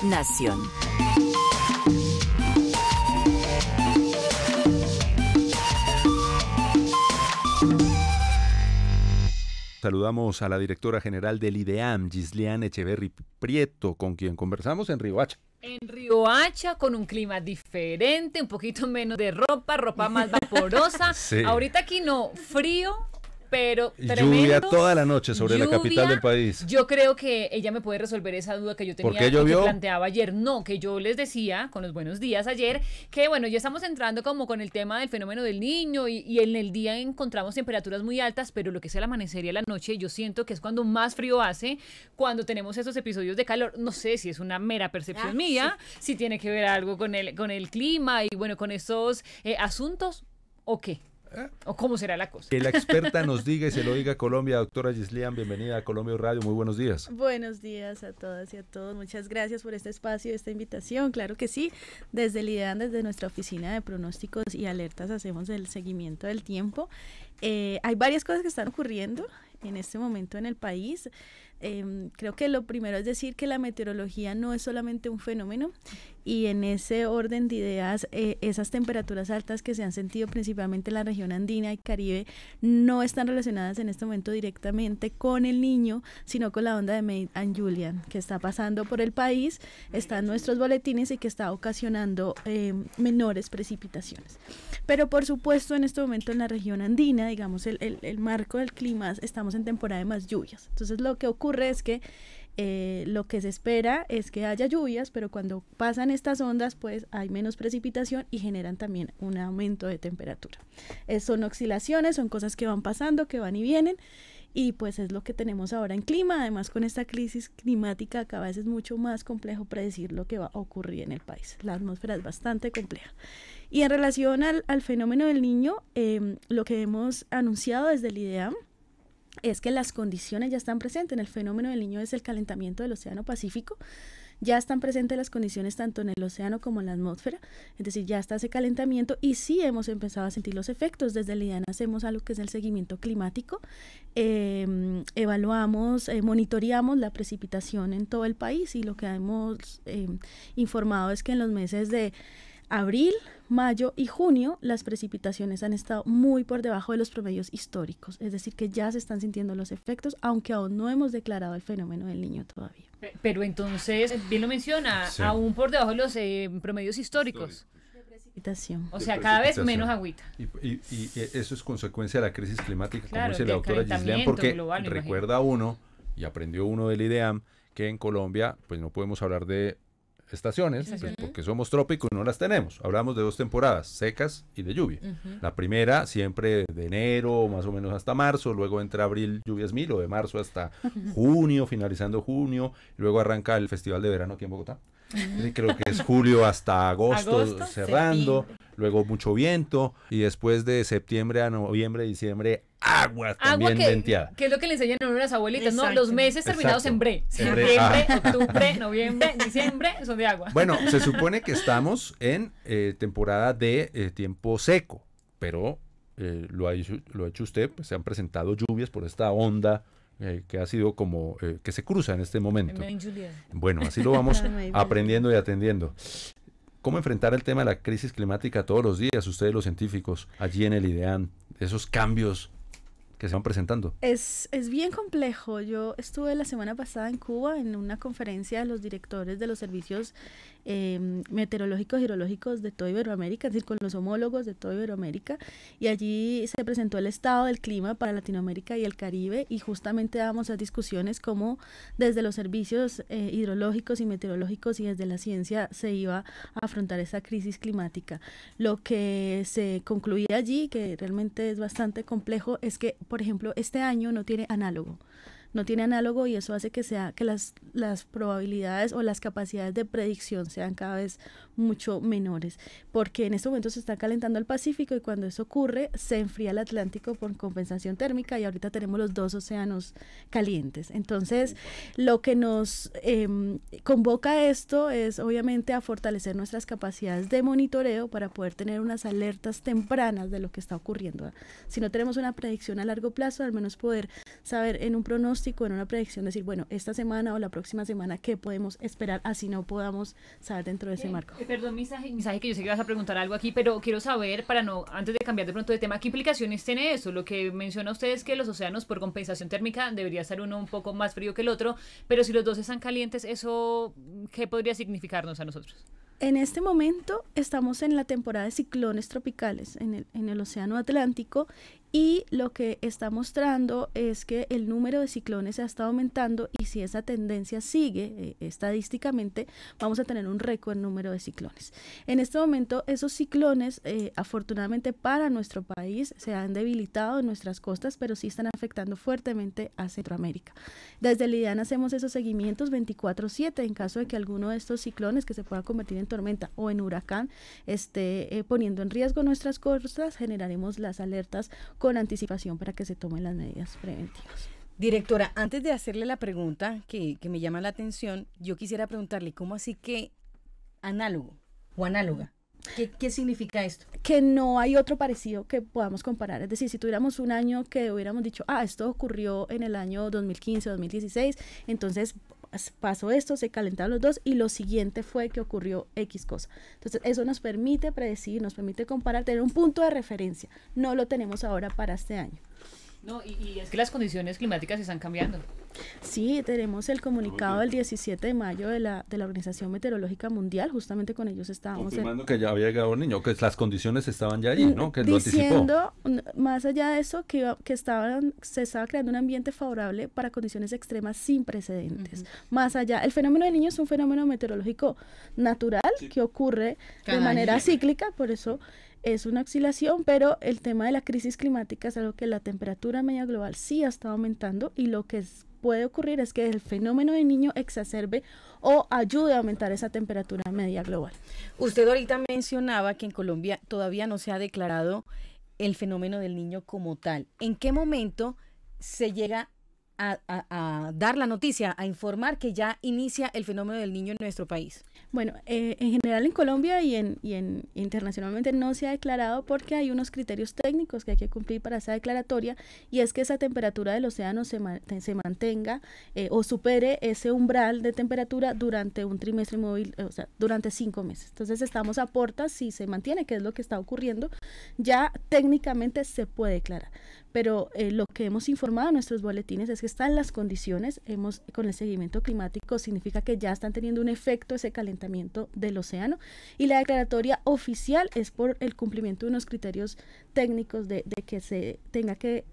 Nación. Saludamos a la directora general del IDEAM, Gislian Echeverry Prieto, con quien conversamos en Riohacha. En Riohacha, con un clima diferente, un poquito menos de ropa más vaporosa. Sí. Ahorita aquí no, frío, pero tremendo. Lluvia toda la noche sobre la capital del país. Yo creo que ella me puede resolver esa duda que yo tenía, ¿Por qué llovió? que planteaba ayer. No, que yo les decía, con los buenos días ayer, que bueno, ya estamos entrando como con el tema del fenómeno del niño y en el día encontramos temperaturas muy altas, pero lo que es el amanecer y la noche, yo siento que es cuando más frío hace, cuando tenemos esos episodios de calor. No sé si es una mera percepción mía, sí. Si tiene que ver algo con el clima y bueno, con esos asuntos, ¿o qué? ¿O cómo será la cosa? Que la experta nos diga y se lo diga a Colombia. Doctora Gislian, bienvenida a Colombia Radio, muy buenos días. Buenos días a todas y a todos, muchas gracias por este espacio, esta invitación. Claro que sí, desde el IDEAM, desde nuestra oficina de pronósticos y alertas hacemos el seguimiento del tiempo. Hay varias cosas que están ocurriendo en este momento en el país. Creo que lo primero es decir que la meteorología no es solamente un fenómeno, y en ese orden de ideas, esas temperaturas altas que se han sentido principalmente en la región andina y Caribe no están relacionadas en este momento directamente con el Niño, sino con la onda de May and Julian que está pasando por el país, está en nuestros boletines y que está ocasionando menores precipitaciones. Pero por supuesto en este momento en la región andina, digamos el marco del clima, estamos en temporada de más lluvias. Entonces lo que ocurre es que lo que se espera es que haya lluvias, pero cuando pasan estas ondas pues hay menos precipitación y generan también un aumento de temperatura. Son oscilaciones, son cosas que van pasando, que van y vienen, y pues es lo que tenemos ahora en clima. Además, con esta crisis climática cada vez es mucho más complejo predecir lo que va a ocurrir en el país. La atmósfera es bastante compleja. Y en relación al fenómeno del Niño, lo que hemos anunciado desde el IDEAM es que las condiciones ya están presentes. En el fenómeno del Niño es el calentamiento del Océano Pacífico. Ya están presentes las condiciones tanto en el océano como en la atmósfera, es decir, ya está ese calentamiento y sí hemos empezado a sentir los efectos. Desde el IDEAM hacemos algo que es el seguimiento climático, evaluamos, monitoreamos la precipitación en todo el país, y lo que hemos informado es que en los meses de abril, mayo y junio las precipitaciones han estado muy por debajo de los promedios históricos, es decir, que ya se están sintiendo los efectos, aunque aún no hemos declarado el fenómeno del Niño todavía. Pero entonces, bien lo menciona, sí, aún por debajo de los promedios históricos. De precipitación. O sea, cada vez menos agüita. Y eso es consecuencia de la crisis climática, claro, como dice la doctora Gislian, porque global, recuerda uno, y aprendió uno del IDEAM, que en Colombia pues no podemos hablar de estaciones, pues, porque somos trópicos y no las tenemos. Hablamos de dos temporadas, secas y de lluvia. La primera siempre de enero, más o menos hasta marzo, luego entra abril, lluvias mil, o de marzo hasta junio, finalizando junio, y luego arranca el Festival de Verano aquí en Bogotá. Creo que es julio hasta agosto cerrando, luego mucho viento, y después de septiembre a noviembre, diciembre, agua también venteada. Que es lo que le enseñan a las abuelitas, ¿no? Los meses terminados en bre. Septiembre, octubre, noviembre, diciembre, son de agua. Bueno, se supone que estamos en temporada de tiempo seco, pero lo ha hecho usted, pues se han presentado lluvias por esta onda que ha sido como que se cruza en este momento. Bueno, así lo vamos aprendiendo y atendiendo. ¿Cómo enfrentar el tema de la crisis climática todos los días, ustedes los científicos, allí en el IDEAM, esos cambios que se van presentando? Es bien complejo. Yo estuve la semana pasada en Cuba en una conferencia de los directores de los servicios meteorológicos y hidrológicos de toda Iberoamérica, es decir, con los homólogos de toda Iberoamérica, y allí se presentó el estado del clima para Latinoamérica y el Caribe, y justamente dábamos las discusiones cómo desde los servicios hidrológicos y meteorológicos y desde la ciencia se iba a afrontar esa crisis climática. Lo que se concluía allí, que realmente es bastante complejo, es que, por ejemplo, este año no tiene análogo, y eso hace que las probabilidades o las capacidades de predicción sean cada vez mucho menores, porque en este momento se está calentando el Pacífico, y cuando eso ocurre se enfría el Atlántico por compensación térmica, y ahorita tenemos los dos océanos calientes. Entonces lo que nos convoca esto es obviamente a fortalecer nuestras capacidades de monitoreo para poder tener unas alertas tempranas de lo que está ocurriendo. Si no tenemos una predicción a largo plazo, al menos poder saber en un pronóstico pronóstico, en una predicción, decir, bueno, esta semana o la próxima semana, ¿qué podemos esperar? Así no podamos saber dentro de ese marco. Perdón, Misaje, que yo sé que vas a preguntar algo aquí, pero quiero saber, antes de cambiar de pronto de tema, ¿qué implicaciones tiene eso? Lo que menciona usted es que los océanos, por compensación térmica, debería estar uno un poco más frío que el otro, pero si los dos están calientes, ¿eso qué podría significarnos a nosotros? En este momento estamos en la temporada de ciclones tropicales en el Océano Atlántico, y lo que está mostrando es que el número de ciclones ha estado aumentando, y si esa tendencia sigue estadísticamente, vamos a tener un récord número de ciclones. En este momento esos ciclones, afortunadamente para nuestro país, se han debilitado en nuestras costas, pero sí están afectando fuertemente a Centroamérica. Desde el IDEAN hacemos esos seguimientos 24/7 en caso de que alguno de estos ciclones, que se pueda convertir en tormenta o en huracán, esté poniendo en riesgo nuestras costas. Generaremos las alertas con anticipación para que se tomen las medidas preventivas. Directora, antes de hacerle la pregunta que me llama la atención, yo quisiera preguntarle, ¿cómo así que análogo o análoga? ¿Qué significa esto? Que no hay otro parecido que podamos comparar. Es decir, si tuviéramos un año que hubiéramos dicho, esto ocurrió en el año 2015 o 2016, entonces pasó esto, se calentaron los dos y lo siguiente fue que ocurrió X cosa. Entonces eso nos permite predecir, nos permite comparar, tener un punto de referencia. No lo tenemos ahora para este año. No, y es que las condiciones climáticas están cambiando. Sí, tenemos el comunicado del 17 de mayo de la Organización Meteorológica Mundial, justamente con ellos estábamos confirmando que ya había llegado el niño, que las condiciones estaban ya allí, ¿no? Que diciendo, lo anticipó. Más allá de eso, que se estaba creando un ambiente favorable para condiciones extremas sin precedentes. Más allá, el fenómeno del niño es un fenómeno meteorológico natural, sí, que ocurre de manera cíclica, por eso es una oscilación, pero el tema de la crisis climática es algo que la temperatura media global sí ha estado aumentando, y lo que puede ocurrir es que el fenómeno del niño exacerbe o ayude a aumentar esa temperatura media global. Usted ahorita mencionaba que en Colombia todavía no se ha declarado el fenómeno del niño como tal. ¿En qué momento se llega a dar la noticia, a informar que ya inicia el fenómeno del niño en nuestro país? Bueno, en general en Colombia y internacionalmente no se ha declarado, porque hay unos criterios técnicos que hay que cumplir para esa declaratoria, y es que esa temperatura del océano se mantenga o supere ese umbral de temperatura durante un trimestre móvil, o sea, durante 5 meses. Entonces estamos a puertas, si se mantiene, que es lo que está ocurriendo, ya técnicamente se puede declarar. Pero lo que hemos informado en nuestros boletines es que están las condiciones, con el seguimiento climático significa que ya están teniendo un efecto ese calentamiento del océano, y la declaratoria oficial es por el cumplimiento de unos criterios técnicos de que se tenga que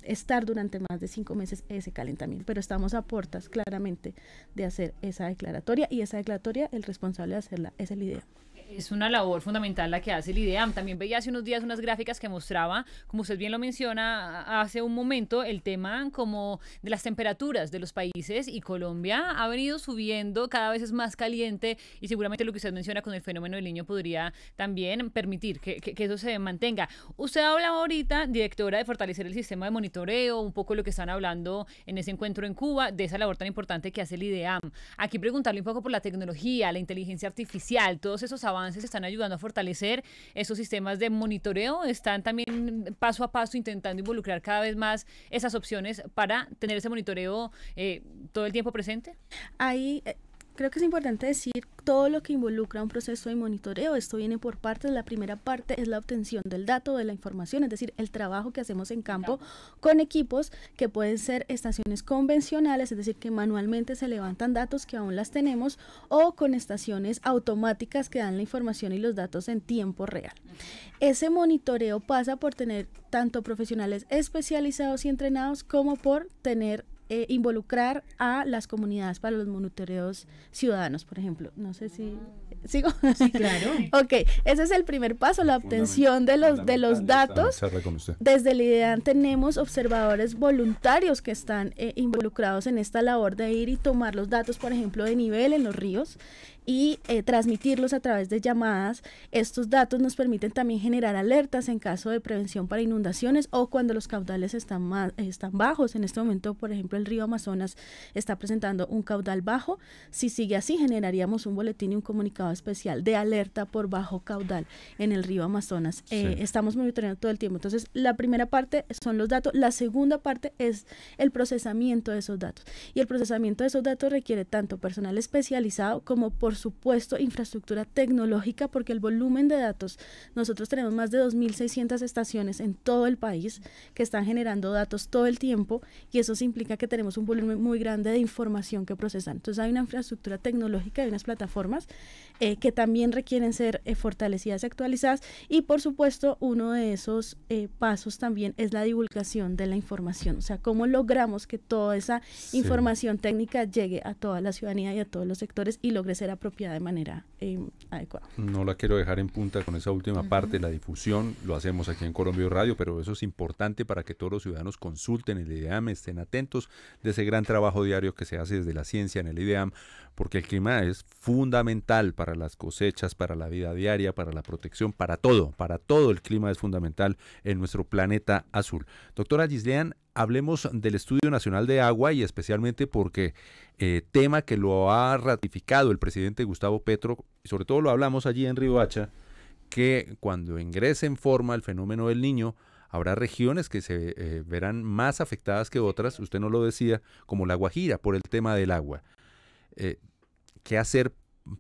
estar durante más de 5 meses ese calentamiento, pero estamos a puertas claramente de hacer esa declaratoria, y esa declaratoria el responsable de hacerla es el IDEAM. Es una labor fundamental la que hace el IDEAM. También veía hace unos días unas gráficas que mostraba, como usted bien lo menciona hace un momento, el tema como de las temperaturas de los países, y Colombia ha venido subiendo, cada vez es más caliente, y seguramente lo que usted menciona con el fenómeno del niño podría también permitir que eso se mantenga. Usted hablaba ahorita, directora, de fortalecer el sistema de monitoreo, un poco lo que están hablando en ese encuentro en Cuba, de esa labor tan importante que hace el IDEAM. Aquí preguntarle un poco por la tecnología, la inteligencia artificial, todos esos avances están ayudando a fortalecer esos sistemas de monitoreo, están también paso a paso intentando involucrar cada vez más esas opciones para tener ese monitoreo todo el tiempo presente. Ahí creo que es importante decir todo lo que involucra un proceso de monitoreo. Esto viene por partes. La primera parte es la obtención del dato, de la información, es decir, el trabajo que hacemos en campo con equipos que pueden ser estaciones convencionales, es decir, que manualmente se levantan datos que aún las tenemos, o con estaciones automáticas que dan la información y los datos en tiempo real. Ese monitoreo pasa por tener tanto profesionales especializados y entrenados, como por tener involucrar a las comunidades para los monitoreos ciudadanos, por ejemplo. No sé si... ¿Sigo? Sí, claro. Ok, ese es el primer paso, la obtención de los datos. Desde el IDEAN tenemos observadores voluntarios que están involucrados en esta labor de ir y tomar los datos, por ejemplo, de nivel en los ríos, y transmitirlos a través de llamadas. Estos datos nos permiten también generar alertas en caso de prevención para inundaciones, o cuando los caudales están bajos. En este momento, por ejemplo, el río Amazonas está presentando un caudal bajo. Si sigue así, generaríamos un boletín y un comunicado especial de alerta por bajo caudal en el río Amazonas. Estamos monitoreando todo el tiempo. Entonces, la primera parte son los datos, la segunda parte es el procesamiento de esos datos. Y el procesamiento de esos datos requiere tanto personal especializado como, por supuesto, infraestructura tecnológica, porque el volumen de datos, nosotros tenemos más de 2.600 estaciones en todo el país que están generando datos todo el tiempo, y eso implica que tenemos un volumen muy grande de información que procesar. Entonces hay una infraestructura tecnológica y unas plataformas que también requieren ser fortalecidas y actualizadas, y por supuesto uno de esos pasos también es la divulgación de la información, o sea, cómo logramos que toda esa información técnica llegue a toda la ciudadanía y a todos los sectores y logre ser apropiada de manera adecuada. No la quiero dejar en punta con esa última parte, la difusión, lo hacemos aquí en Colombia Radio, pero eso es importante para que todos los ciudadanos consulten el IDEAM, estén atentos de ese gran trabajo diario que se hace desde la ciencia en el IDEAM, porque el clima es fundamental para las cosechas, para la vida diaria, para la protección, para todo el clima es fundamental en nuestro planeta azul. Doctora Gislean, hablemos del Estudio Nacional de Agua y especialmente porque tema que lo ha ratificado el presidente Gustavo Petro, y sobre todo lo hablamos allí en Riohacha, que cuando ingrese en forma el fenómeno del Niño, habrá regiones que se verán más afectadas que otras, usted nos lo decía, como La Guajira, por el tema del agua. ¿Qué hacer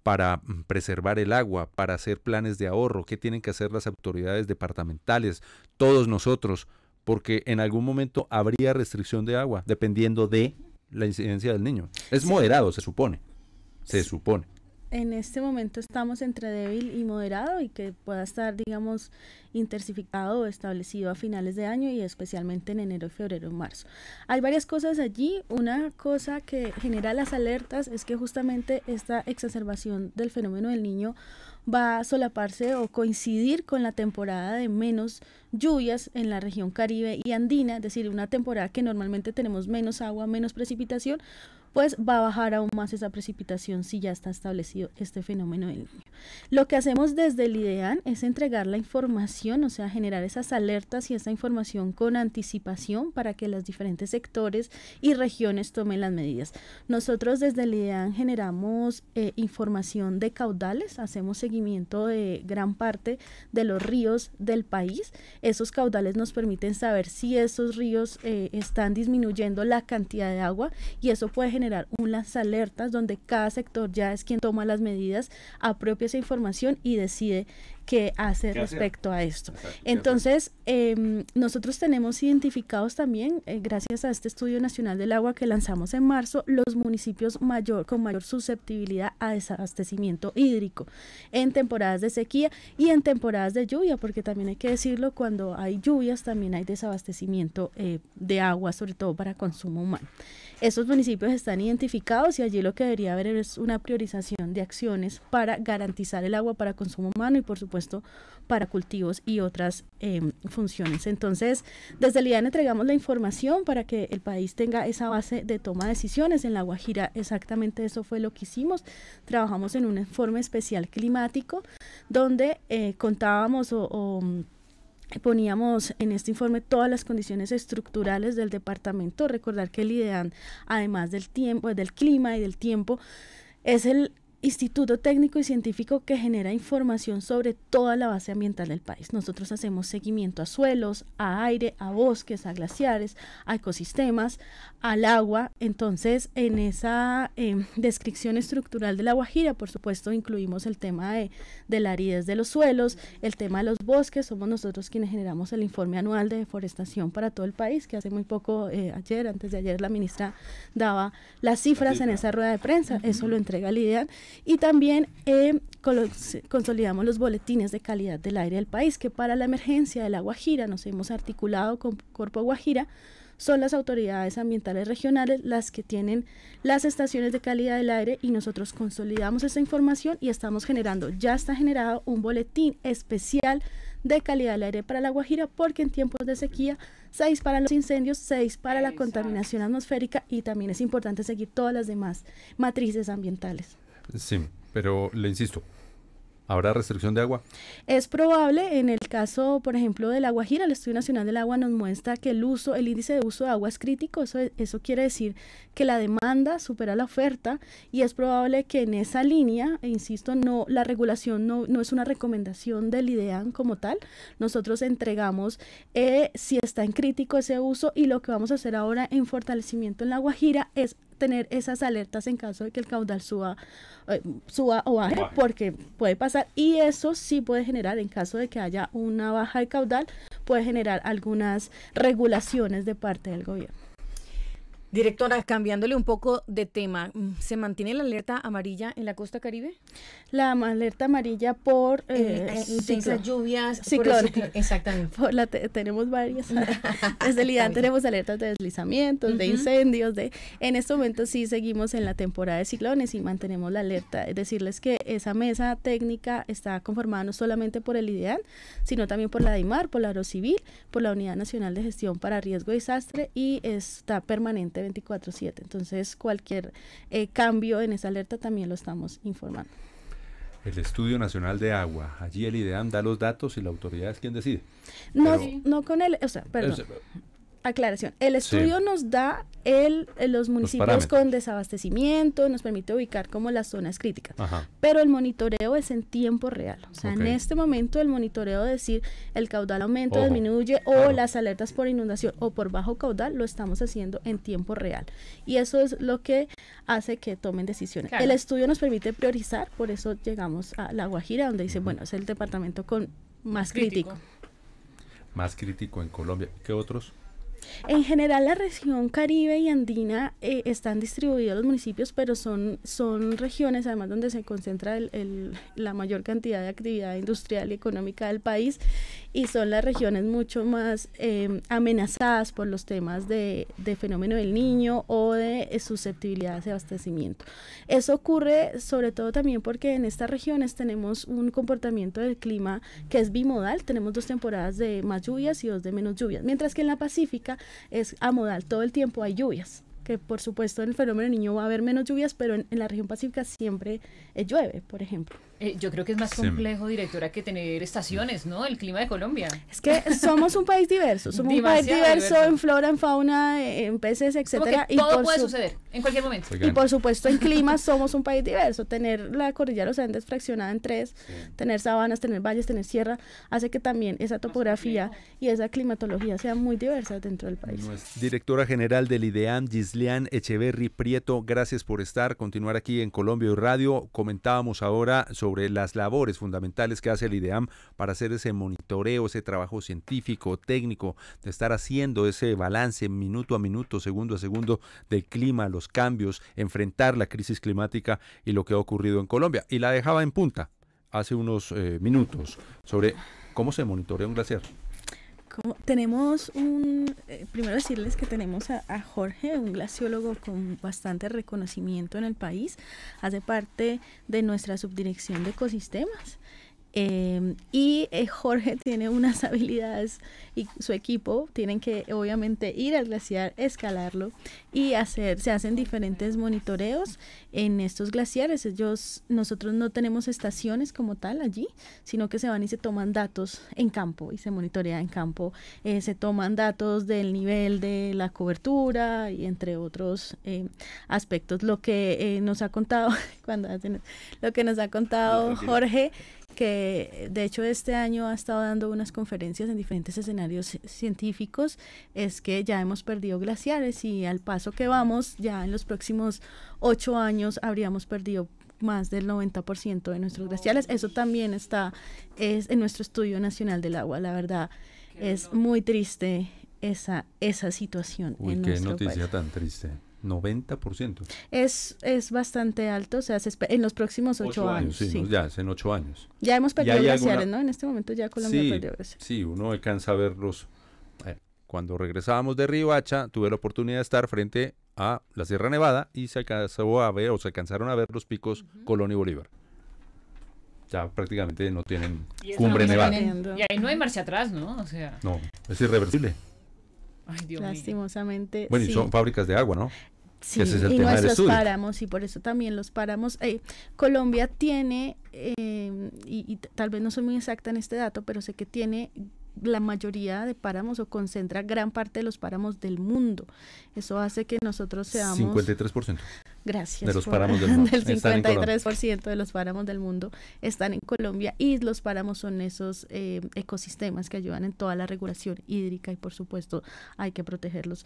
para preservar el agua, para hacer planes de ahorro? ¿Qué tienen que hacer las autoridades departamentales, todos nosotros? Porque en algún momento habría restricción de agua, dependiendo de la incidencia del Niño. Es moderado, se supone. Se supone. En este momento estamos entre débil y moderado, y que pueda estar, digamos, intensificado o establecido a finales de año y especialmente en enero, febrero y marzo. Hay varias cosas allí. Una cosa que genera las alertas es que justamente esta exacerbación del fenómeno del Niño va a solaparse o coincidir con la temporada de menos lluvias en la región Caribe y andina, es decir, una temporada que normalmente tenemos menos agua, menos precipitación, pues va a bajar aún más esa precipitación si ya está establecido este fenómeno del Niño. Lo que hacemos desde el IDEAM es entregar la información, o sea, generar esas alertas y esa información con anticipación para que los diferentes sectores y regiones tomen las medidas. Nosotros desde el IDEAM generamos información de caudales, hacemos seguimiento de gran parte de los ríos del país. Esos caudales nos permiten saber si esos ríos están disminuyendo la cantidad de agua, y eso puede generar unas alertas donde cada sector ya es quien toma las medidas, apropia esa información y decide qué hace respecto a esto. Entonces, nosotros tenemos identificados también, gracias a este Estudio Nacional del Agua que lanzamos en marzo, los municipios con mayor susceptibilidad a desabastecimiento hídrico en temporadas de sequía y en temporadas de lluvia, porque también hay que decirlo, cuando hay lluvias también hay desabastecimiento de agua, sobre todo para consumo humano. Esos municipios están identificados y allí lo que debería haber es una priorización de acciones para garantizar el agua para consumo humano y, por supuesto, para cultivos y otras funciones. Entonces, desde el IDEAM entregamos la información para que el país tenga esa base de toma de decisiones. En La Guajira exactamente eso fue lo que hicimos. Trabajamos en un informe especial climático donde contábamos poníamos en este informe todas las condiciones estructurales del departamento. Recordar que el IDEAM, además del tiempo, del clima y del tiempo, es el instituto técnico y científico que genera información sobre toda la base ambiental del país. Nosotros hacemos seguimiento a suelos, a aire, a bosques, a glaciares, a ecosistemas, al agua. Entonces, en esa descripción estructural de La Guajira, por supuesto, incluimos el tema de la aridez de los suelos, el tema de los bosques. Somos nosotros quienes generamos el informe anual de deforestación para todo el país, que hace muy poco, antes de ayer, la ministra daba las cifras en esa rueda de prensa. Eso lo entrega el IDEAM. Y también consolidamos los boletines de calidad del aire del país, que para la emergencia de La Guajira nos hemos articulado con Corpo Guajira. Son las autoridades ambientales regionales las que tienen las estaciones de calidad del aire, y nosotros consolidamos esa información y ya está generado un boletín especial de calidad del aire para La Guajira, porque en tiempos de sequía se disparan los incendios, se dispara la contaminación atmosférica, y también es importante seguir todas las demás matrices ambientales. Sí, pero le insisto, ¿Habrá restricción de agua? Es probable, en el caso, por ejemplo, de La Guajira, el Estudio Nacional del Agua nos muestra que el índice de uso de agua es crítico. Eso quiere decir que la demanda supera la oferta, y es probable que en esa línea, e insisto, la regulación no es una recomendación del IDEAM como tal. Nosotros entregamos si está en crítico ese uso, y lo que vamos a hacer ahora en fortalecimiento en La Guajira es tener esas alertas en caso de que el caudal suba o baje, porque puede pasar, y eso sí puede generar, en caso de que haya una baja de caudal, puede generar algunas regulaciones de parte del gobierno. Directora, cambiándole un poco de tema, ¿se mantiene la alerta amarilla en la costa Caribe? La alerta amarilla por intensas lluvias, ciclones. Exactamente. Tenemos varias. Desde el IDAN tenemos alertas de deslizamientos, de incendios. En este momento sí seguimos en la temporada de ciclones y mantenemos la alerta. Es decirles que esa mesa técnica está conformada no solamente por el IDEAN, sino también por la DIMAR, por la Aerocivil, por la Unidad Nacional de Gestión para Riesgo y Desastre, y está permanente 24/7. Entonces, cualquier cambio en esa alerta también lo estamos informando. El Estudio Nacional de Agua, allí el IDEAM da los datos y la autoridad es quien decide. No con el, o sea, perdón. Aclaración, el estudio nos da los municipios con desabastecimiento, nos permite ubicar como las zonas críticas, pero el monitoreo es en tiempo real, o sea, en este momento el monitoreo de decir el caudal aumenta, disminuye, o las alertas por inundación o por bajo caudal, lo estamos haciendo en tiempo real, y eso es lo que hace que tomen decisiones. El estudio nos permite priorizar, por eso llegamos a La Guajira, donde dice, bueno, es el departamento con más crítico. Más crítico en Colombia. ¿Qué otros? En general, la región Caribe y Andina están distribuidos los municipios, pero son regiones además donde se concentra la mayor cantidad de actividad industrial y económica del país, y son las regiones mucho más amenazadas por los temas de fenómeno del Niño o de susceptibilidad de abastecimiento. Eso ocurre sobre todo también porque en estas regiones tenemos un comportamiento del clima que es bimodal, tenemos 2 temporadas de más lluvias y 2 de menos lluvias, mientras que en la Pacífica es amodal, todo el tiempo hay lluvias, que por supuesto en el fenómeno del Niño va a haber menos lluvias, pero en la región pacífica siempre llueve, por ejemplo. Yo creo que es más complejo, directora, que tener estaciones, ¿no? El clima de Colombia. Es que somos un país diverso, un país diverso en flora, en fauna, en peces, etcétera. Y todo puede suceder en cualquier momento. Y por supuesto en clima somos un país diverso. Tener la cordillera de los Andes fraccionada en 3, tener sabanas, tener valles, tener sierra, hace que también esa topografía y esa climatología sean muy diversas dentro del país. Directora General del IDEAM, Gislian Echeverry Prieto, gracias por continuar aquí en Colombia y Radio. Comentábamos ahora sobre las labores fundamentales que hace el IDEAM para hacer ese monitoreo, ese trabajo científico, técnico, de estar haciendo ese balance minuto a minuto, segundo a segundo del clima, los cambios, enfrentar la crisis climática y lo que ha ocurrido en Colombia. Y la dejaba en punta hace unos minutos sobre cómo se monitorea un glaciar. Tenemos primero decirles que tenemos a Jorge, un glaciólogo con bastante reconocimiento en el país, hace parte de nuestra subdirección de ecosistemas. Y Jorge tiene unas habilidades, y su equipo tienen que obviamente ir al glaciar, escalarlo y se hacen diferentes monitoreos en estos glaciares. Nosotros no tenemos estaciones como tal allí, sino que se van y se toman datos en campo y se monitorea en campo. Se toman datos del nivel de la cobertura y entre otros aspectos. Lo que nos ha contado Jorge, que de hecho este año ha estado dando unas conferencias en diferentes escenarios científicos, es que ya hemos perdido glaciares, y al paso que vamos, ya en los próximos 8 años habríamos perdido más del 90% de nuestros glaciares. Eso también es en nuestro Estudio Nacional del Agua. La verdad, es muy triste esa situación en nuestro país. Qué noticia tan triste. 90%. Es bastante alto, o sea, en los próximos 8 años. Sí. Ya es en 8 años. Ya hemos perdido glaciares, ¿no? En este momento ya Colombia perdió glaciares. Sí, uno alcanza a verlos. Cuando regresábamos de Riohacha, tuve la oportunidad de estar frente a la Sierra Nevada y se alcanzaron a ver los picos Colón y Bolívar. Ya prácticamente no tienen cumbre nevada. Y ahí no hay marcha atrás, ¿no? O sea, no, es irreversible. Ay, Dios lastimosamente. Mío. Bueno, y son fábricas de agua, ¿no? Sí, ese es el y tema del nuestros estudio. páramos, y por eso también los páramos. Colombia tiene, tal vez no soy muy exacta en este dato, pero sé que tiene la mayoría de páramos o concentra gran parte de los páramos del mundo. Eso hace que nosotros seamos... 53%. Gracias. De los páramos del mundo. Del Están en Colombia. 53% de los páramos del mundo están en Colombia, y los páramos son esos ecosistemas que ayudan en toda la regulación hídrica, y por supuesto hay que protegerlos.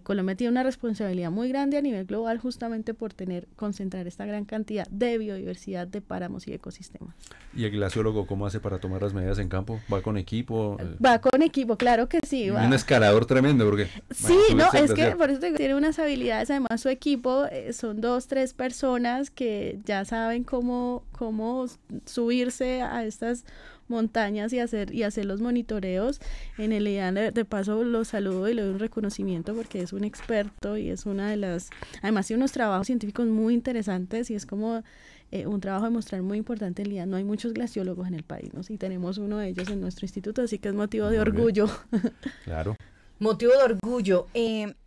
Colombia tiene una responsabilidad muy grande a nivel global, justamente por concentrar esta gran cantidad de biodiversidad de páramos y ecosistemas. ¿Y el glaciólogo cómo hace para tomar las medidas en campo? ¿Va con equipo? Va con equipo, claro que sí. Y Va. un escalador tremendo, porque... Sí, no, es que por eso tiene unas habilidades. Además, su equipo son 2, 3 personas que ya saben cómo subirse a estas montañas y hacer los monitoreos. En el IDEAM, de paso, lo saludo y le doy un reconocimiento porque es un experto y es una de las... Además, tiene unos trabajos científicos muy interesantes, y es como un trabajo de mostrar muy importante el IDEAM. No hay muchos glaciólogos en el país, ¿no? Sí, tenemos uno de ellos en nuestro instituto, así que es motivo de orgullo. Claro. Motivo de orgullo.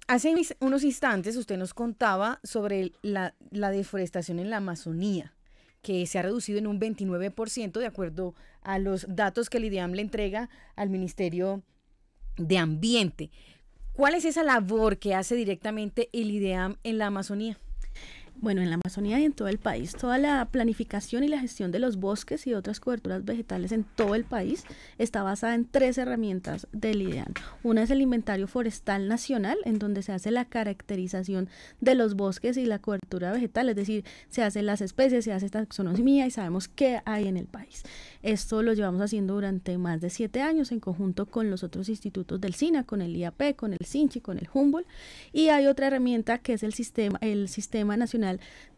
Hace unos instantes usted nos contaba sobre la deforestación en la Amazonía, que se ha reducido en un 29% de acuerdo a los datos que el IDEAM le entrega al Ministerio de Ambiente. ¿Cuál es esa labor que hace directamente el IDEAM en la Amazonía? Bueno, en la Amazonía y en todo el país, toda la planificación y la gestión de los bosques y otras coberturas vegetales en todo el país está basada en 3 herramientas del IDEAM. Una es el Inventario Forestal Nacional, en donde se hace la caracterización de los bosques y la cobertura vegetal, es decir, se hacen las especies, se hace taxonomía y sabemos qué hay en el país. Esto lo llevamos haciendo durante más de 7 años en conjunto con los otros institutos del SINA, con el IAP, con el SINCHI, con el Humboldt, y hay otra herramienta que es el Sistema Nacional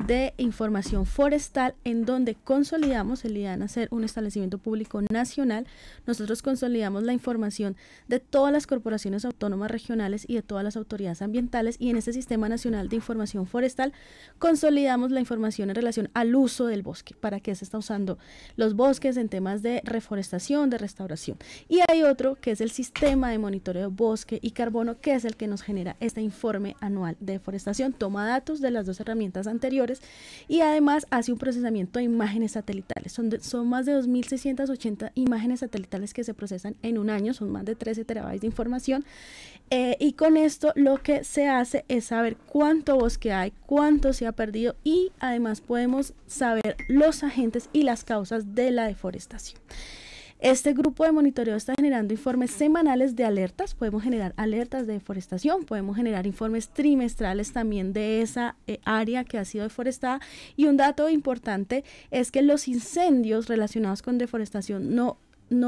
de Información Forestal, en donde consolidamos, el IDEAM hacer un establecimiento público nacional. Nosotros consolidamos la información de todas las corporaciones autónomas regionales y de todas las autoridades ambientales, y en este Sistema Nacional de Información Forestal consolidamos la información en relación al uso del bosque, para qué se está usando los bosques en temas de reforestación, de restauración. Y hay otro que es el Sistema de Monitoreo Bosque y Carbono, que es el que nos genera este informe anual de deforestación, toma datos de las 2 herramientas anteriores y además hace un procesamiento de imágenes satelitales. Son más de 2.680 imágenes satelitales que se procesan en un año, son más de 13 terabytes de información, y con esto lo que se hace es saber cuánto bosque hay, cuánto se ha perdido, y además podemos saber los agentes y las causas de la deforestación. Este grupo de monitoreo está generando informes semanales de alertas. Podemos generar alertas de deforestación, podemos generar informes trimestrales también de esa área que ha sido deforestada, y un dato importante es que los incendios relacionados con deforestación no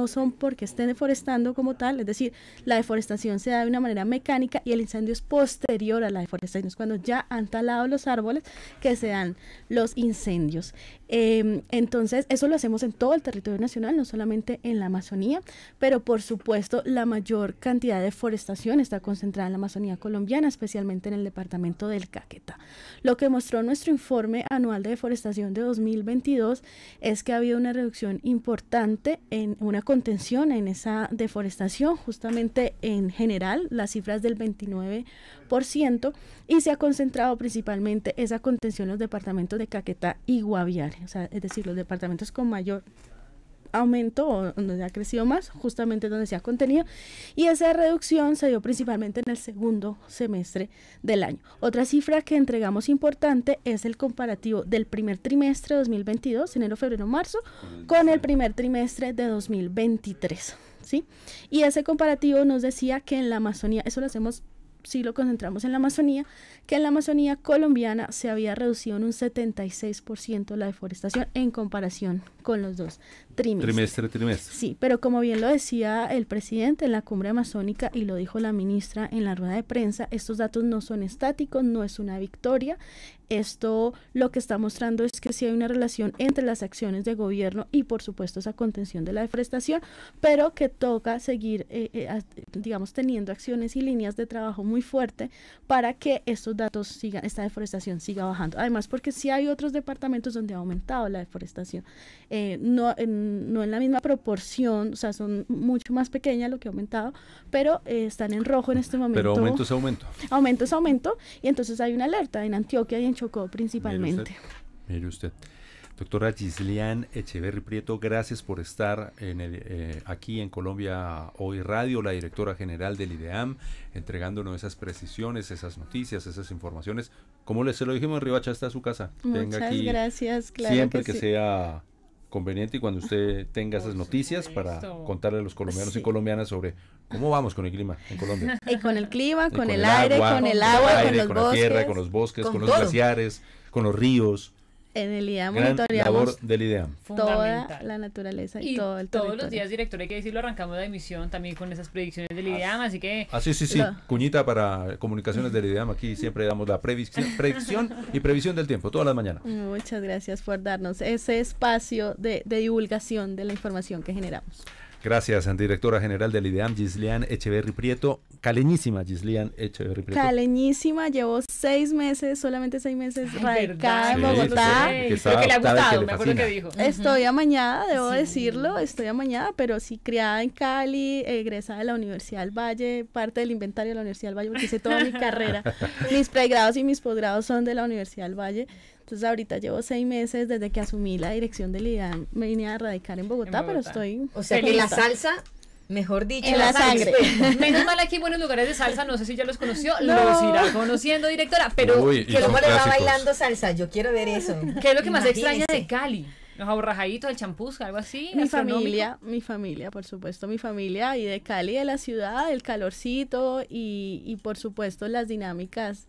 son porque estén deforestando como tal, es decir, la deforestación se da de una manera mecánica y el incendio es posterior a la deforestación, es cuando ya han talado los árboles que se dan los incendios. Entonces, eso lo hacemos en todo el territorio nacional, no solamente en la Amazonía, pero por supuesto la mayor cantidad de deforestación está concentrada en la Amazonía colombiana, especialmente en el departamento del Caquetá. Lo que mostró nuestro informe anual de deforestación de 2022 es que ha habido una reducción importante, en una contención en esa deforestación, justamente en general, las cifras del 29%, y se ha concentrado principalmente esa contención en los departamentos de Caquetá y Guaviare, o sea, es decir, los departamentos con mayor aumento o donde ha crecido más, justamente donde se ha contenido, y esa reducción se dio principalmente en el segundo semestre del año. Otra cifra que entregamos importante es el comparativo del primer trimestre de 2022, enero, febrero, marzo, con el primer trimestre de 2023, ¿sí? Y ese comparativo nos decía que en la Amazonía, eso lo hacemos, sí lo concentramos en la Amazonía, que en la Amazonía colombiana se había reducido en un 76% la deforestación en comparación con los 2 trimestres. Trimestre. Sí, pero como bien lo decía el presidente en la cumbre amazónica y lo dijo la ministra en la rueda de prensa, estos datos no son estáticos, no es una victoria, Esto lo que está mostrando es que sí hay una relación entre las acciones de gobierno y por supuesto esa contención de la deforestación, pero que toca seguir, digamos, teniendo acciones y líneas de trabajo muy fuerte para que estos datos sigan, esta deforestación siga bajando. Además, porque sí hay otros departamentos donde ha aumentado la deforestación, no en la misma proporción, o sea, son mucho más pequeñas lo que ha aumentado, pero están en rojo en este momento. Pero aumento es aumento. Aumento es aumento, y entonces hay una alerta en Antioquia y en Chocó principalmente. Mire usted. Doctora Gislian Echeverry Prieto, gracias por estar aquí en Colombia Hoy Radio, la directora general del IDEAM, entregándonos esas precisiones, esas noticias, esas informaciones. Como se lo dijimos en Riohacha, está su casa. Muchas aquí gracias, claro siempre que que sí. sea conveniente y cuando usted tenga esas noticias para contarle a los colombianos y colombianas sobre cómo vamos con el clima en Colombia. Y con el clima, con el agua, aire, con el agua, con los con bosques. la tierra, con los bosques, con los todo. glaciares, con los ríos. En el IDEAM Gran labor monitoreamos del IDEAM. toda Fundamental. la naturaleza y Y todo el todos territorio. los días, director, hay que decirlo, arrancamos la emisión también con esas predicciones del IDEAM, así que Ah, sí. Cuñita para comunicaciones del IDEAM. Aquí siempre damos la predicción y previsión del tiempo, todas las mañanas. Muchas gracias por darnos ese espacio de divulgación de la información que generamos. Gracias, directora general del IDEAM, Gislian Echeverry Prieto. Caleñísima Gislian Echeverry Prieto. Caleñísima, llevo 6 meses, solamente 6 meses radicada en ¿verdad? Bogotá. Sí, Creo que le ha gustado, que me acuerdo que fascina. dijo. Estoy amañada, debo Sí. decirlo, estoy amañada, pero sí criada en Cali, egresada de la Universidad del Valle, parte del inventario de la Universidad del Valle, porque hice toda mi carrera. Mis pregrados y mis posgrados son de la Universidad del Valle. Entonces ahorita llevo 6 meses desde que asumí la dirección del IDEAM, me vine a radicar en Bogotá, pero Bogotá. estoy... O sea que la salsa, mejor dicho, En la sangre. Menos mal aquí en buenos lugares de salsa, no sé si ya los conoció, No. los irá conociendo, directora, pero Uy, y que son cómo le va clásicos. bailando salsa, yo quiero ver eso. ¿qué es lo que más Imagínese. extraña de Cali? Los aborrajaditos, el champús, algo así, Mi gastronómico. familia, por supuesto, mi familia, y de Cali, de la ciudad, el calorcito y por supuesto las dinámicas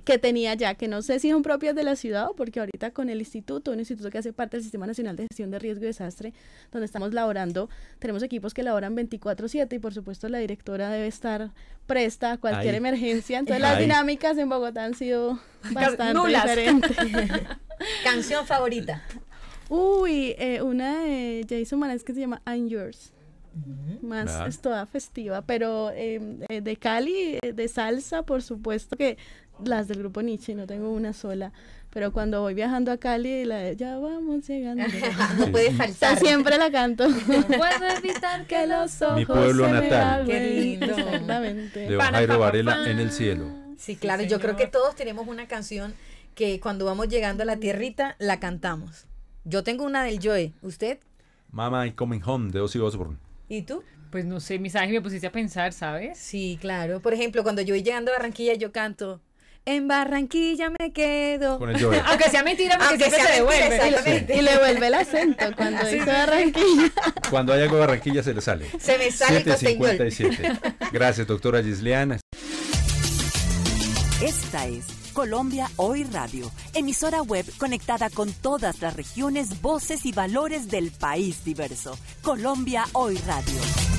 que tenía ya, que no sé si son propias de la ciudad o porque ahorita con el instituto, un instituto que hace parte del Sistema Nacional de Gestión de Riesgo y Desastre, donde estamos laborando, tenemos equipos que laboran 24/7 y por supuesto la directora debe estar presta a cualquier Ahí. emergencia, entonces las Ahí. dinámicas en Bogotá han sido bastante Nulas. diferentes. Canción favorita. Uy, una de Jason Mraz que se llama I'm Yours. Más Ah. es toda festiva, pero de Cali, de salsa, por supuesto que las del grupo Nietzsche, no tengo una sola, pero cuando voy viajando a Cali, la de ya vamos llegando. No puede O sea, faltar. siempre la canto. No puedo evitar que los ojos. Mi pueblo se me natal. abren. Qué lindo. Exactamente. De don Jairo Varela en el cielo. Sí, claro, Sí, yo creo señor. que todos tenemos una canción que cuando vamos llegando a la tierrita la cantamos. Yo tengo una del Joe, ¿usted? Mama I'm Coming Home de Ozzy Osbourne. ¿Y tú? Pues no sé, Misaje, me pusiste a pensar, ¿sabes? Sí, claro. Por ejemplo, cuando yo voy llegando a Barranquilla, yo canto En Barranquilla me quedo. Con el Joe. Aunque sea mentira, porque Aunque siempre sea se mentira, devuelve. exactamente. Y le vuelve el acento cuando dice Barranquilla. Cuando hay algo de Barranquilla se le sale. Se me sale el costeñol. 7:57. Gracias, doctora Gislian. Esta es Colombia Hoy Radio, emisora web conectada con todas las regiones, voces y valores del país diverso. Colombia Hoy Radio.